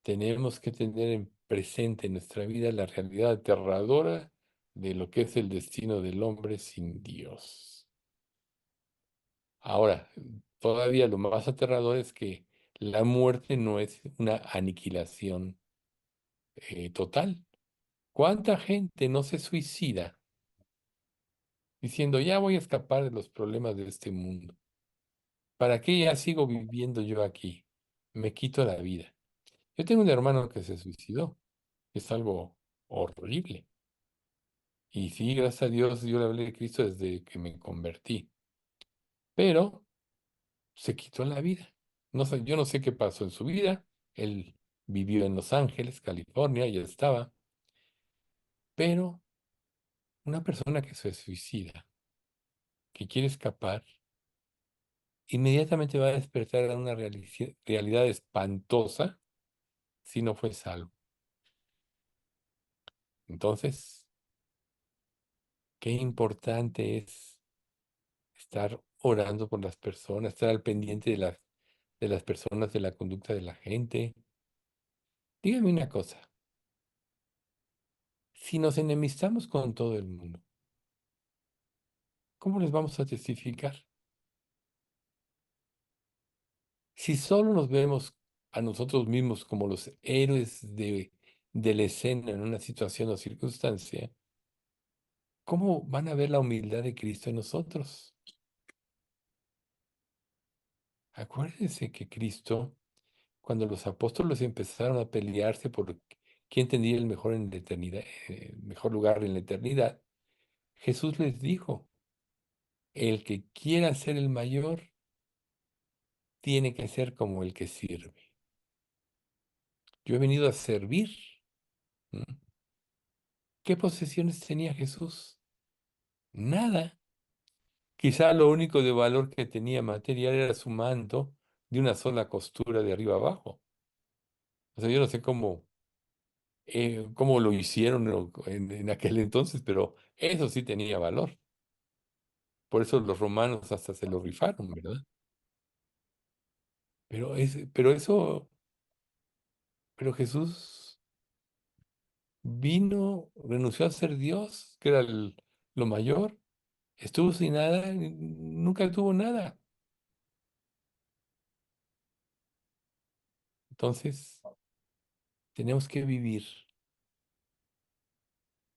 tenemos que tener en presente en nuestra vida la realidad aterradora de lo que es el destino del hombre sin Dios. Ahora, todavía lo más aterrador es que la muerte no es una aniquilación total. ¿Cuánta gente no se suicida diciendo, ya voy a escapar de los problemas de este mundo? ¿Para qué ya sigo viviendo yo aquí? Me quito la vida. Yo tengo un hermano que se suicidó. Es algo horrible. Y sí, gracias a Dios, yo le hablé de Cristo desde que me convertí. Pero se quitó la vida. No sé, yo no sé qué pasó en su vida. Él vivió en Los Ángeles, California, ya estaba. Pero una persona que se suicida, que quiere escapar, inmediatamente va a despertar a una realidad espantosa si no fue salvo. Entonces, qué importante es estar orando por las personas, estar al pendiente de las personas, de la conducta de la gente. Dígame una cosa, si nos enemistamos con todo el mundo, ¿cómo les vamos a testificar? Si solo nos vemos a nosotros mismos como los héroes de la escena en una situación o circunstancia, ¿cómo van a ver la humildad de Cristo en nosotros? Acuérdense que Cristo, cuando los apóstoles empezaron a pelearse por quién tendría el mejor en la eternidad, mejor lugar en la eternidad, Jesús les dijo, el que quiera ser el mayor tiene que ser como el que sirve. Yo he venido a servir. ¿Mm? ¿Qué posesiones tenía Jesús? Nada. Quizá lo único de valor que tenía material era su manto de una sola costura de arriba abajo. O sea, yo no sé cómo lo hicieron en aquel entonces, pero eso sí tenía valor. Por eso los romanos hasta se lo rifaron, ¿verdad? Pero Jesús vino, renunció a ser Dios, que era lo mayor, estuvo sin nada, nunca tuvo nada. Entonces, tenemos que vivir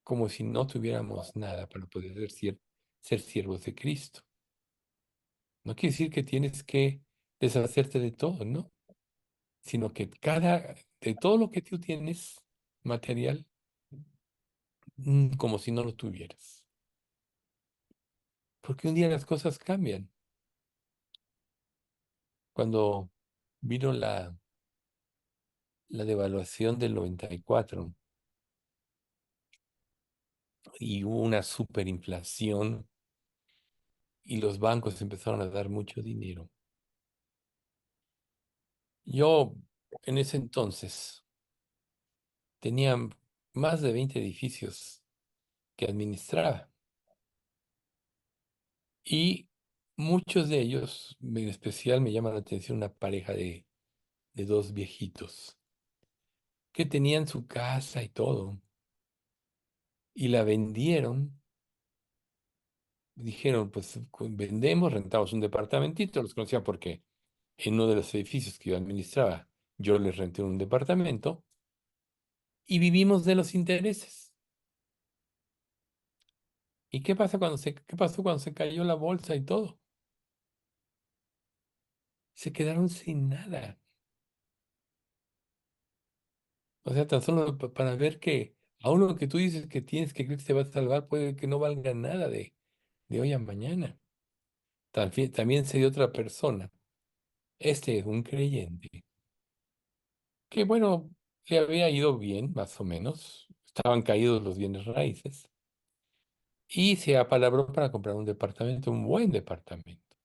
como si no tuviéramos nada para poder ser siervos de Cristo. No quiere decir que tienes que deshacerte de todo, ¿no? Sino que de todo lo que tú tienes material, como si no lo tuvieras. Porque un día las cosas cambian. Cuando vino la devaluación del 94 y hubo una superinflación y los bancos empezaron a dar mucho dinero. Yo en ese entonces tenía más de 20 edificios que administraba y muchos de ellos, en especial me llama la atención una pareja de dos viejitos que tenían su casa y todo y la vendieron. Dijeron, pues vendemos, rentamos un departamentito, los conocía porque en uno de los edificios que yo administraba, yo les renté un departamento y vivimos de los intereses. ¿Y qué pasó cuando se cayó la bolsa y todo? Se quedaron sin nada. O sea, tan solo para ver que aún lo que tú dices que tienes que creer que te va a salvar, puede que no valga nada de hoy a mañana. También se dio otra persona. Este es un creyente que, bueno, le había ido bien, más o menos. Estaban caídos los bienes raíces. Y se apalabró para comprar un departamento, un buen departamento.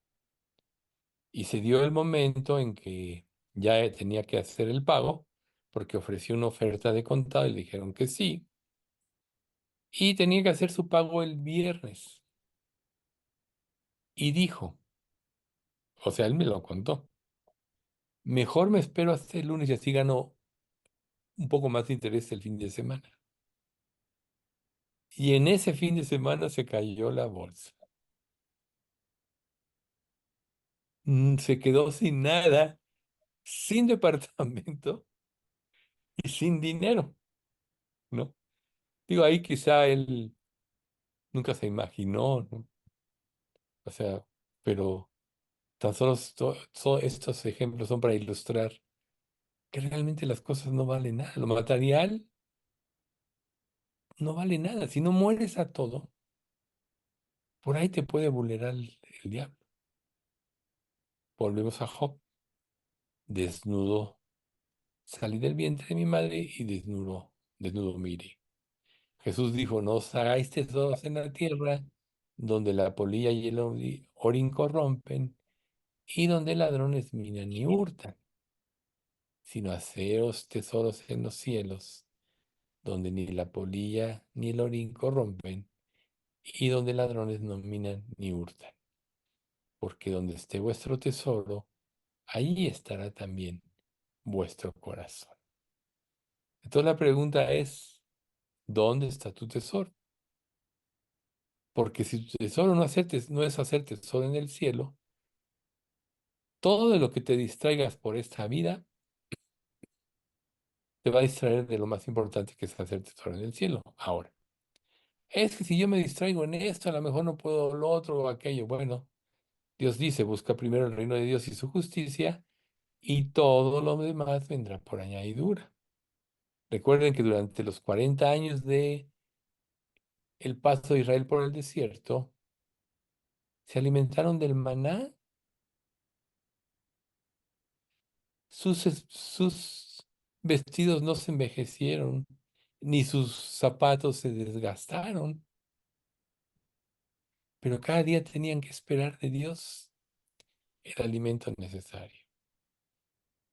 Y se dio el momento en que ya tenía que hacer el pago, porque ofreció una oferta de contado y le dijeron que sí. Y tenía que hacer su pago el viernes. Y dijo, o sea, él me lo contó, mejor me espero hasta el lunes y así gano un poco más de interés el fin de semana. Y en ese fin de semana se cayó la bolsa. Se quedó sin nada, sin departamento y sin dinero, ¿no? Digo, ahí quizá él nunca se imaginó, ¿no? O sea, pero tan solo estos ejemplos son para ilustrar que realmente las cosas no valen nada. Lo material no vale nada. Si no mueres a todo, por ahí te puede vulnerar el diablo. Volvemos a Job. Desnudo salí del vientre de mi madre y desnudo me iré. Jesús dijo, no os hagáis tesoros en la tierra, donde la polilla y el orín corrompen, y donde ladrones minan y hurtan, sino haceos tesoros en los cielos, donde ni la polilla ni el orín corrompen, y donde ladrones no minan ni hurtan. Porque donde esté vuestro tesoro, ahí estará también vuestro corazón. Entonces la pregunta es, ¿dónde está tu tesoro? Porque si tu tesoro no es hacer tesoro en el cielo, todo de lo que te distraigas por esta vida te va a distraer de lo más importante que es hacer tesoro en el cielo. Ahora, es que si yo me distraigo en esto, a lo mejor no puedo lo otro o aquello. Bueno, Dios dice, busca primero el reino de Dios y su justicia, y todo lo demás vendrá por añadidura. Recuerden que durante los 40 años de el paso de Israel por el desierto, se alimentaron del maná. Sus vestidos no se envejecieron, ni sus zapatos se desgastaron, pero cada día tenían que esperar de Dios el alimento necesario,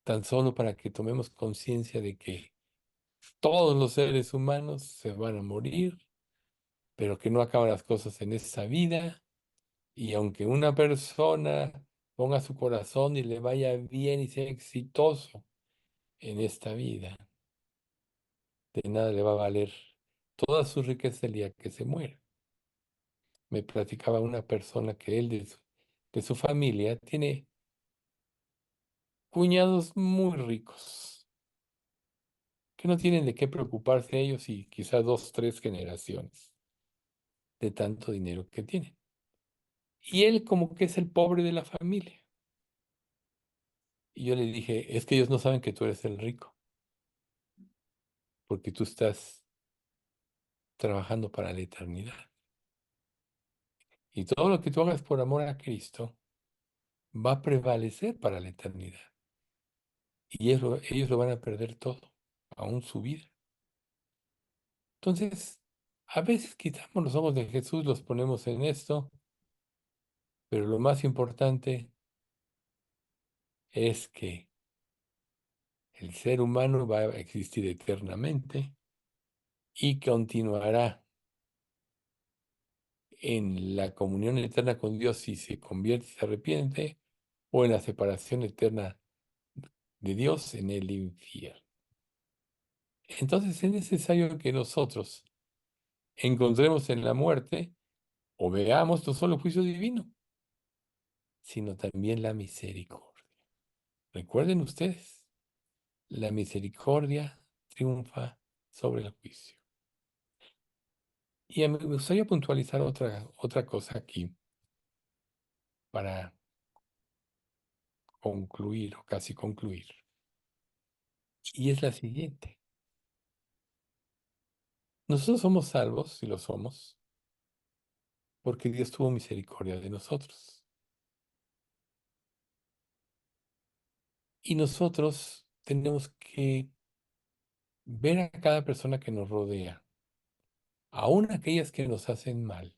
tan solo para que tomemos conciencia de que todos los seres humanos se van a morir, pero que no acaban las cosas en esta vida, y aunque una persona ponga su corazón y le vaya bien y sea exitoso en esta vida, de nada le va a valer toda su riqueza el día que se muera. Me platicaba una persona que él de su familia tiene cuñados muy ricos, que no tienen de qué preocuparse ellos y quizás dos, tres generaciones de tanto dinero que tienen. Y él como que es el pobre de la familia. Y yo le dije, es que ellos no saben que tú eres el rico, porque tú estás trabajando para la eternidad. Y todo lo que tú hagas por amor a Cristo va a prevalecer para la eternidad. Y ellos lo van a perder todo, aún su vida. Entonces, a veces quitamos los ojos de Jesús, los ponemos en esto, pero lo más importante es que el ser humano va a existir eternamente y continuará en la comunión eterna con Dios si se convierte y se arrepiente, o en la separación eterna de Dios en el infierno. Entonces es necesario que nosotros encontremos en la muerte o veamos no solo el juicio divino, sino también la misericordia. Recuerden ustedes, la misericordia triunfa sobre el juicio. Y me gustaría puntualizar otra cosa aquí para concluir o casi concluir. Y es la siguiente. Nosotros somos salvos, si lo somos, porque Dios tuvo misericordia de nosotros. Y nosotros tenemos que ver a cada persona que nos rodea, aun aquellas que nos hacen mal,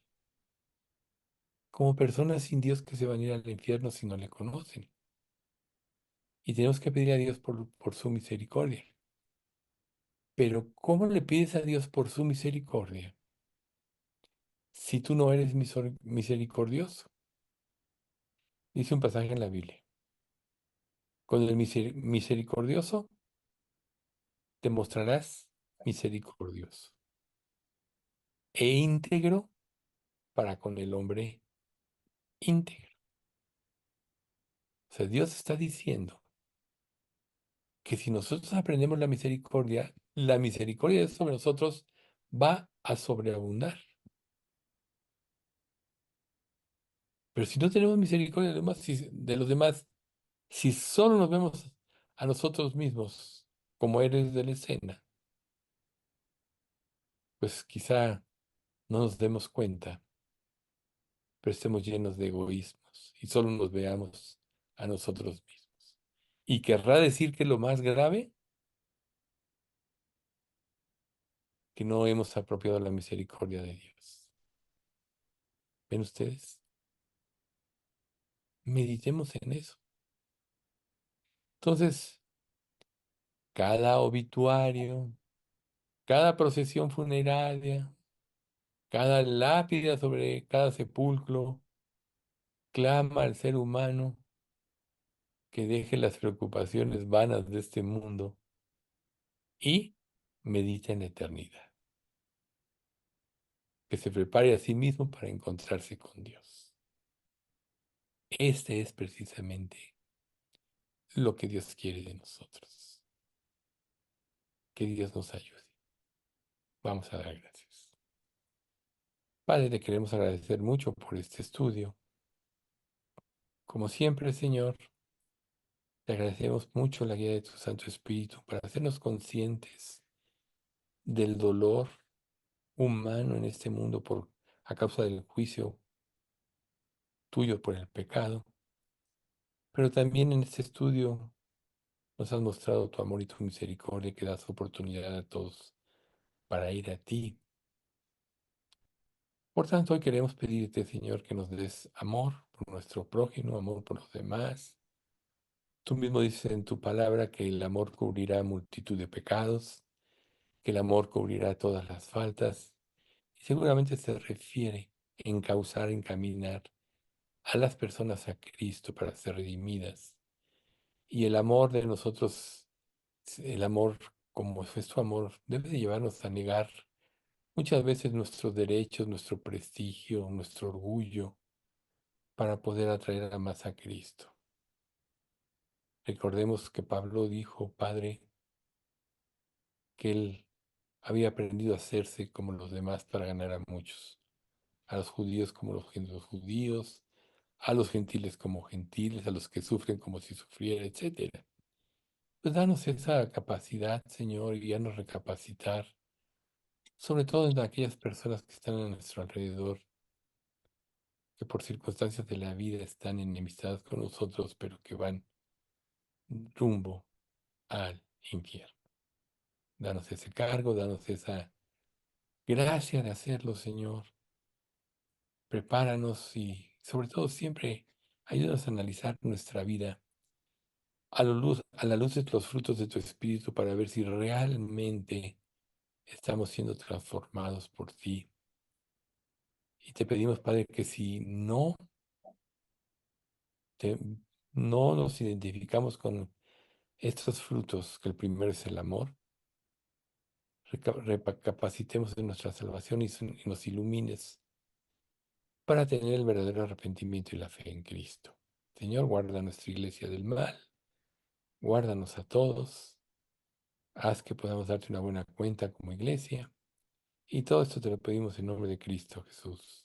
como personas sin Dios que se van a ir al infierno si no le conocen. Y tenemos que pedir a Dios por su misericordia. Pero ¿cómo le pides a Dios por su misericordia si tú no eres misericordioso? Dice un pasaje en la Biblia. Con el misericordioso te mostrarás misericordioso e íntegro para con el hombre íntegro. O sea, Dios está diciendo que si nosotros aprendemos la misericordia sobre nosotros va a sobreabundar. Pero si no tenemos misericordia de los demás, si solo nos vemos a nosotros mismos como héroes de la escena, pues quizá no nos demos cuenta, pero estemos llenos de egoísmos y solo nos veamos a nosotros mismos. Y querrá decir que lo más grave, que no hemos apropiado la misericordia de Dios. ¿Ven ustedes? Meditemos en eso. Entonces, cada obituario, cada procesión funeraria, cada lápida sobre cada sepulcro, clama al ser humano que deje las preocupaciones vanas de este mundo y medite en la eternidad, que se prepare a sí mismo para encontrarse con Dios. Este es precisamente lo que Dios quiere de nosotros. Que Dios nos ayude. Vamos a dar gracias. Padre, te queremos agradecer mucho por este estudio. Como siempre, Señor, te agradecemos mucho la guía de tu Santo Espíritu para hacernos conscientes del dolor humano en este mundo a causa del juicio tuyo por el pecado. Pero también en este estudio nos has mostrado tu amor y tu misericordia que das oportunidad a todos para ir a ti. Por tanto, hoy queremos pedirte, Señor, que nos des amor por nuestro prójimo, amor por los demás. Tú mismo dices en tu palabra que el amor cubrirá multitud de pecados, que el amor cubrirá todas las faltas. Y seguramente se refiere en causar, encaminar a las personas a Cristo para ser redimidas. Y el amor de nosotros, el amor como es tu amor, debe de llevarnos a negar muchas veces nuestros derechos, nuestro prestigio, nuestro orgullo, para poder atraer a más a Cristo. Recordemos que Pablo dijo, Padre, que él había aprendido a hacerse como los demás para ganar a muchos, a los judíos como los judíos, a los gentiles como gentiles, a los que sufren como si sufriera, etcétera. Pues danos esa capacidad, Señor, y nos recapacitar, sobre todo en aquellas personas que están a nuestro alrededor, que por circunstancias de la vida están enemistadas con nosotros, pero que van rumbo al infierno. Danos ese cargo, danos esa gracia de hacerlo, Señor. Prepáranos y sobre todo siempre ayúdanos a analizar nuestra vida a la luz de los frutos de tu Espíritu para ver si realmente estamos siendo transformados por ti. Y te pedimos, Padre, que si te- no nos identificamos con estos frutos, que el primero es el amor, recapacitemos en nuestra salvación y nos ilumines para tener el verdadero arrepentimiento y la fe en Cristo. Señor, guarda nuestra iglesia del mal, guárdanos a todos, haz que podamos darte una buena cuenta como iglesia, y todo esto te lo pedimos en nombre de Cristo Jesús.